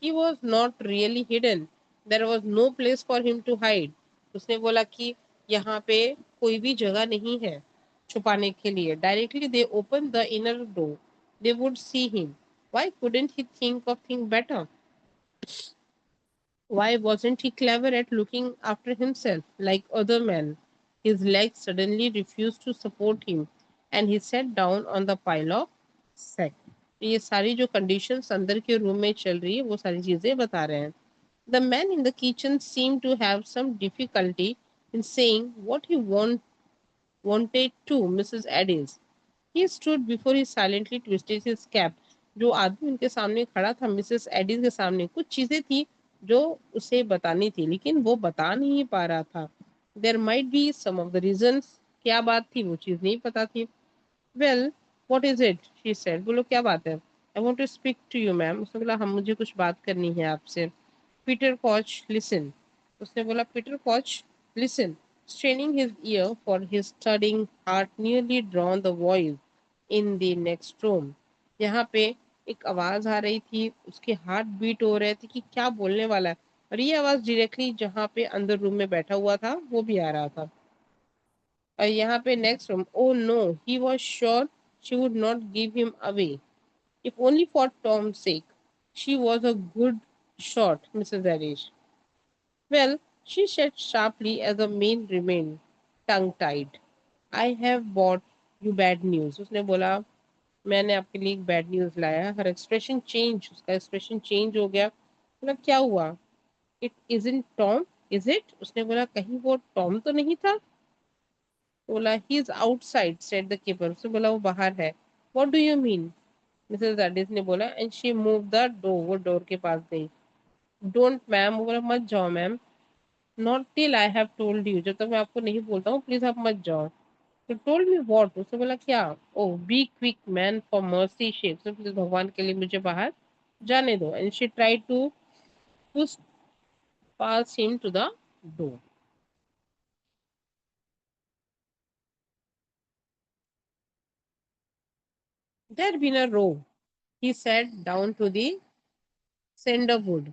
he was not really hidden, there was no place for him to hide. उसने बोला कि यहाँ पे कोई भी जगह नहीं है छुपाने के लिए। Directly they open the inner door, they would see him. Why couldn't he think of thing better? Why wasn't he clever at looking after himself like other men? His legs suddenly refused to support him and he sat down on the pile of sack. ये सारी जो conditions अंदर के room में चल रही है वो सारी चीजें बता रहे हैं। The man in the kitchen seemed to have some difficulty in saying what he wanted to Mrs. Addis. He stood before he silently twisted his cap. जो आदमी उनके सामने खड़ा था मिसेस एडिस के सामने, कुछ चीजें थी जो उसे बतानी थी लेकिन वो बता नहीं पा रहा था। There might be some of the reasons, क्या बात थी वो चीज नहीं पता थी। Well what is it, she said, बोलो क्या बात है। I want to speak to you ma'am, उसने बोला हम, मुझे कुछ बात करनी है आपसे। पीटर कॉच लिसन, उसने बोला Peter coach listen, straining his ear for his studying heart nearly drawn the voice in the next room. यहाँ पे एक आवाज आ रही थी, उसके हार्ट बीट हो रहे थे कि क्या बोलने वाला है, और ये आवाज डायरेक्टली जहाँ पे अंदर रूम में बैठा हुआ था वो भी आ रहा था। और यहाँ पे next room, oh no, he was sure she would not give him away if only for Tom's sake. She was a good shot, Mrs. Arish. Well, she said sharply as the man remained tongue-tied. I have brought you bad news. उसने बोला मैंने आपके लिए एक bad news लाया। हर expression change, उसका expression change हो गया। बोला क्या हुआ? It isn't Tom, is it? उसने बोला कहीं वो टॉम तो नहीं था? बोला he is outside said the keeper. उसने बोला वो बाहर है। What do you mean? Mrs Addis ने बोला and she move the door. वो डोर के पास गई। Don't ma'am. वो बोला मत जाओ ma'am. Not till I have told you. जब तक मैं आपको नहीं बोलता हूँ प्लीज आप मत जाओ। तो टोल्ड मी व्हाट? उसने बोला क्या? Oh be quick man for mercy sake. तो प्लीज भगवान के लिए मुझे बाहर जाने दो। And she try to push past him to the door. There been a row. He sat down to the sandalwood.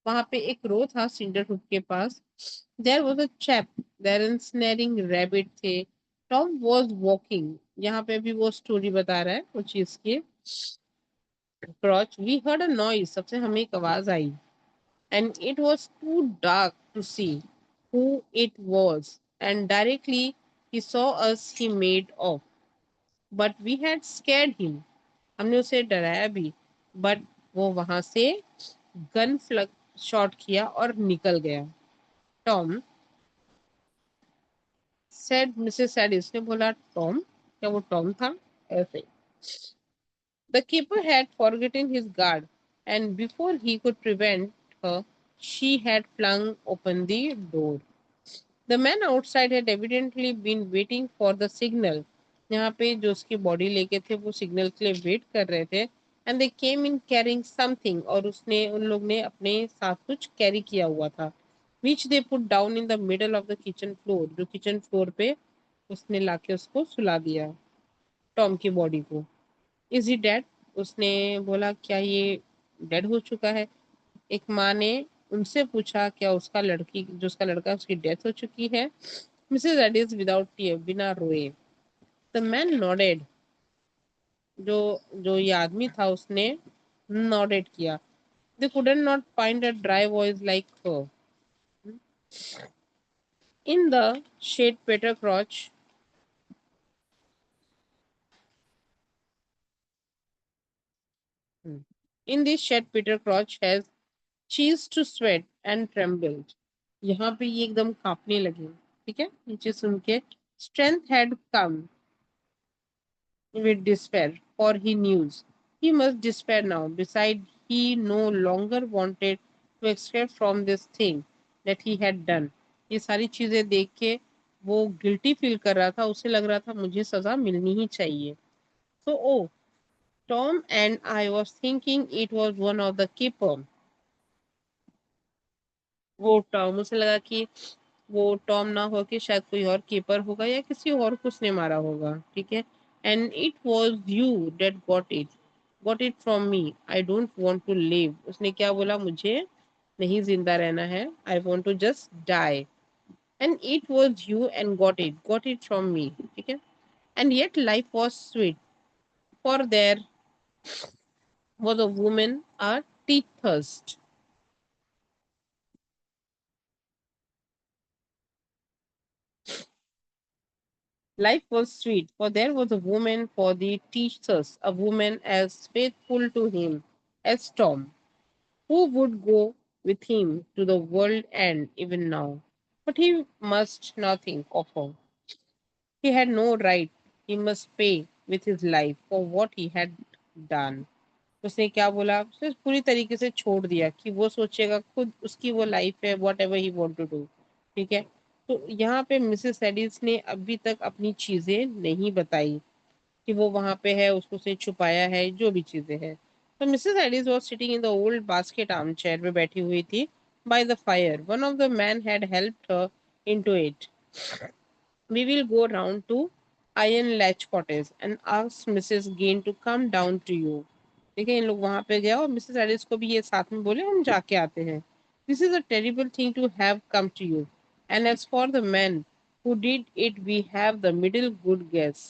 वहां पे एक रो था सिंडरहुड के पास। There was a chap there ensnaring rabbit थे। Tom was walking. यहाँ पे भी वो स्टोरी बता रहा है वो चीज की। Crouch we heard a noise. सबसे हमें एक आवाज आई। And it was too dark to see who it was and directly he saw us he made off but we had scared him. हमने उसे डराया भी बट वो वहां से गन फ्लग शॉट किया और निकल गया। टॉम सेड मिसेस एडिस ने बोला टॉम? क्या वो टॉम था? As the keeper had forgotten his guard and before he could prevent her she had flung open the door. The man outside had evidently been waiting for the signal. यहाँ पे जो उसकी body लेके थे वो signal के लिए wait कर रहे थे। And they came in carrying something. और उसने उन लोग ने अपने साथ कुछ कैरी किया हुआ था। Which they put down in the middle of the kitchen floor. जो किचन फ्लोर पे उसने लाके उसको सुला दिया टॉम की बॉडी को। Is he dead? उसने बोला क्या ये डेड हो चुका है? एक माँ ने उनसे पूछा क्या उसका लड़की जो उसका लड़का उसकी डेथ हो चुकी है? मिसेस एडिस विदाउट टीयर बिना रोए। The man nodded. जो जो ये आदमी था उसने नॉडेड किया। They couldn't not find a dry voice like her in the shade Peter Crouch in this shade Peter Crouch has cheese to sweat and trembled. यहाँ पे ये एकदम कांपने लगे। ठीक है नीचे सुन के। Strength had come with despair, for he knew he must despair now. Besides, he no longer wanted to escape from this thing that he had done. ये सारी चीजें देख के वो गिल्टी फील कर रहा था। उसे लग रहा था मुझे सजा मिलनी ही चाहिए। So, oh, Tom and I was thinking it was one of the keeper. वो टॉम उसे लगा कि वो टॉम ना हो के शायद कोई और कीपर होगा या किसी और को उसने मारा होगा। ठीक है। And it was you that got it from me. I don't want to live. उसने क्या बोला? मुझे नहीं जिंदा रहना है। I want to just die. And it was you and got it from me. ठीक है। And yet life was sweet for there was a women athirst. Life was sweet, for there was a woman for the teachers, a woman as faithful to him as Tom, who would go with him to the world end even now. But he must not think of her. He had no right. He must pay with his life for what he had done. उसने क्या बोला? उसने पूरी तरीके से छोड़ दिया कि वो सोचेगा खुद उसकी वो लाइफ है whatever he want to do. ठीक है। तो यहाँ पे मिसेस एडिस ने अभी तक अपनी चीजें नहीं बताई कि वो वहां पे है उसको से छुपाया है जो भी चीजें हैं। तो Mrs Aedes was sitting in the old basket arm chair पे बैठी हुई थी by the fire. One of the man had helped her into it. We will go round to Iron Latch Cottage and ask Mrs. Gain to come down to you. ठीक है इन लोग वहां पे गया और मिसेस एडिस को भी ये साथ में बोले हम जाके आते हैं। This is a terrible thing to have come to you and as for the man who did it we have the middle good guess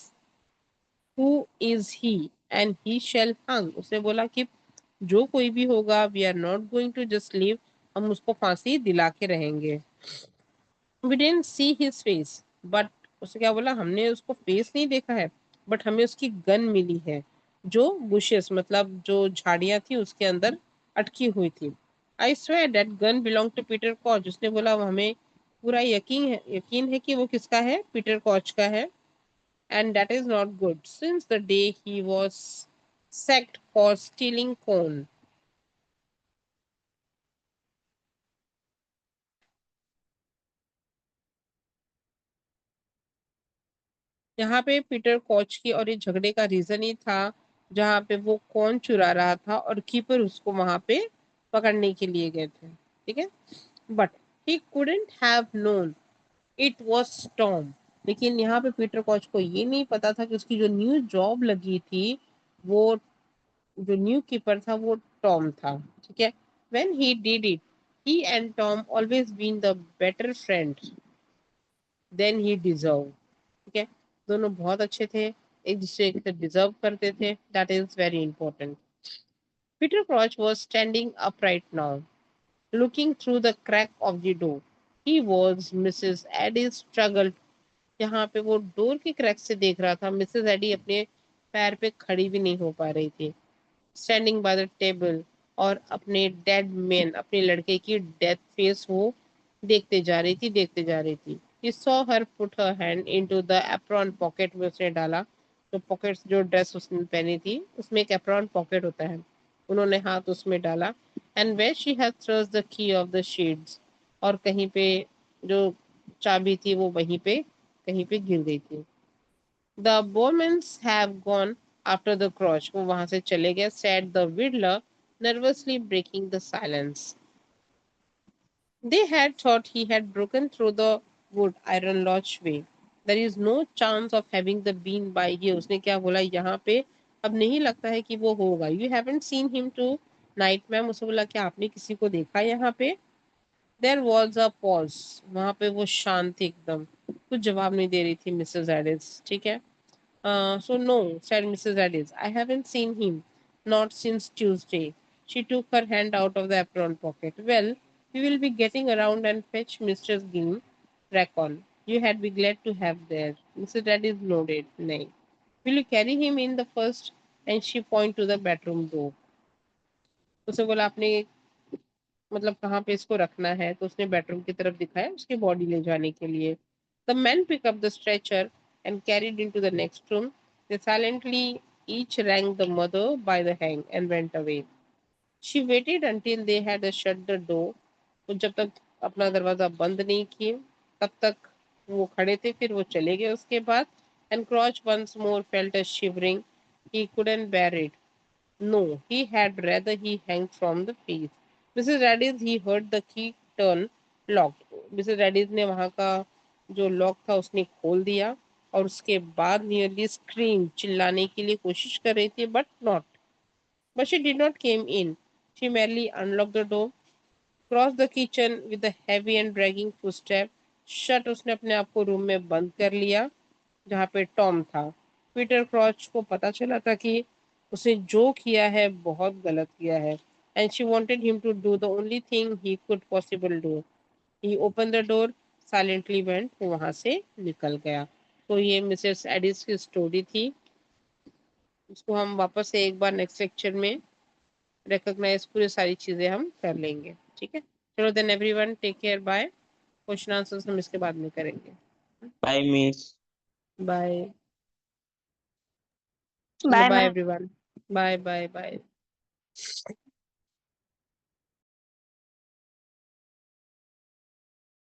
who is he and he shall hang. उसने बोला कि जो कोई भी होगा we are not going to just leave. हम उसको फांसी दिला के रहेंगे। We didn't see his face, but उसने क्या बोला? हमने उसको फेस नहीं देखा है बट हमें उसकी गन मिली है जो बुशेस मतलब जो झाड़ियां थी उसके अंदर अटकी हुई थी। I swear that gun belonged to Peter Koch. उसने बोला हमें पूरा यकीन है कि वो किसका है, पीटर कॉच का है. And that is not good since the day he was sacked for stealing corn. यहाँ पे पीटर कॉच की और ये झगड़े का रीजन ही था जहाँ पे वो कौन चुरा रहा था और कीपर उसको वहां पे पकड़ने के लिए गए थे. ठीक है, but he couldn't have known it was Tom. लेकिन यहाँ पे पीटर कॉच को ये नहीं पता था कि उसकी जो न्यू जॉब लगी थी वो जो न्यू कीपर था वो टॉम था. ठीक है, when he did it he and Tom always been the better friend than he deserve. ठीक है, दोनों बहुत अच्छे थे, एक दूसरे से डिजर्व करते थे. That is very important. Peter क्रॉच was standing upright now, looking through the crack of the door. He was Mrs. Eddy's struggle. यहाँ पे वो डोर के क्रैक से देख रहा था. मिसेस एडी अपने पैर पे खड़ी भी नहीं हो पा रही थी. स्टैंडिंग बाय द टेबल, और अपने डेड मैन, अपने लड़के की डेथ फेस वो देखते जा रही थी. He saw her put her hand into the apron pocket में उसने डाला. तो पॉकेट्स, जो ड्रेस उसने पहनी थी उसमें एक एप्रॉन पॉकेट होता है, उन्होंने हाथ उसमें डाला. And where she had thrust the key of the shades, और कहीं पे जो चाबी थी वो वहीं पे कहीं पे गिर गई थी. The Bowmans have gone after the crotch. वो वहां से चले गए, said the Whittler, nervously breaking the silence. They had thought he had broken through the wood iron lodge way. There is no chance of having the been by here. उसने क्या बोला, यहाँ पे अब नहीं लगता है कि वो होगा. You haven't seen him tonight, ma'am. उसने बोला क्या आपने किसी को देखा यहाँ पे? There was a pause. वहां पे वो शांत थी एकदम, कुछ जवाब नहीं दे रही थी मिसेस एडिस. ठीक है. So no, said Mrs. Addis. I haven't seen him. Not since Tuesday. She took her hand out of the apron pocket. Well, we will be getting around and fetch Mr. Ginn. Racon. You had be glad to have there. Mrs. Addis nodded. Nay. Will you carry him in the first? And she pointed to the bedroom door. उसे बोला आपने मतलब कहाँ पे इसको रखना है, तो उसने बेडरूम की तरफ दिखाया उसकी बॉडी ले जाने के लिए. The men picked up the stretcher and carried into the next room. They silently each rang the mother by the hand and went away. She waited until they had shut the door. वो जब तक अपना दरवाजा बंद नहीं किए तब तक वो खड़े थे, फिर वो चले गए उसके बाद. And Crouch once more felt a shivering. He couldn't bear it. No, he had rather he hang from the face. Mrs. Radish, he heard the key turn locked. Mrs. Radish ने वहाँ का जो लॉक था उसने खोल दिया और उसके बाद nearly scream, चिल्लाने के लिए कोशिश कर रही थी, but she did not came in. She merely unlocked the door, crossed the kitchen with a heavy and dragging footstep, shut. उसने अपने आप को रूम में बंद कर लिया जहाँ पे टॉम था. पीटर क्रॉच को पता चला था कि उसने जो किया है बहुत गलत किया है. And she wanted him to do the only thing he could possible do. He open the door, silently went, वहां से निकल गया. तो ये मिसेस एडिस की स्टोरी थी. इसको हम वापस से एक बार नेक्स्ट लेक्चर में रिकॉग्नाइज पूरी सारी चीजें हम कर लेंगे. ठीक है, चलो then everyone take care, bye. Question answers हम इसके बाद में करेंगे. Bye miss. Bye. Bye, bye ma'am. Everyone. Bye bye bye.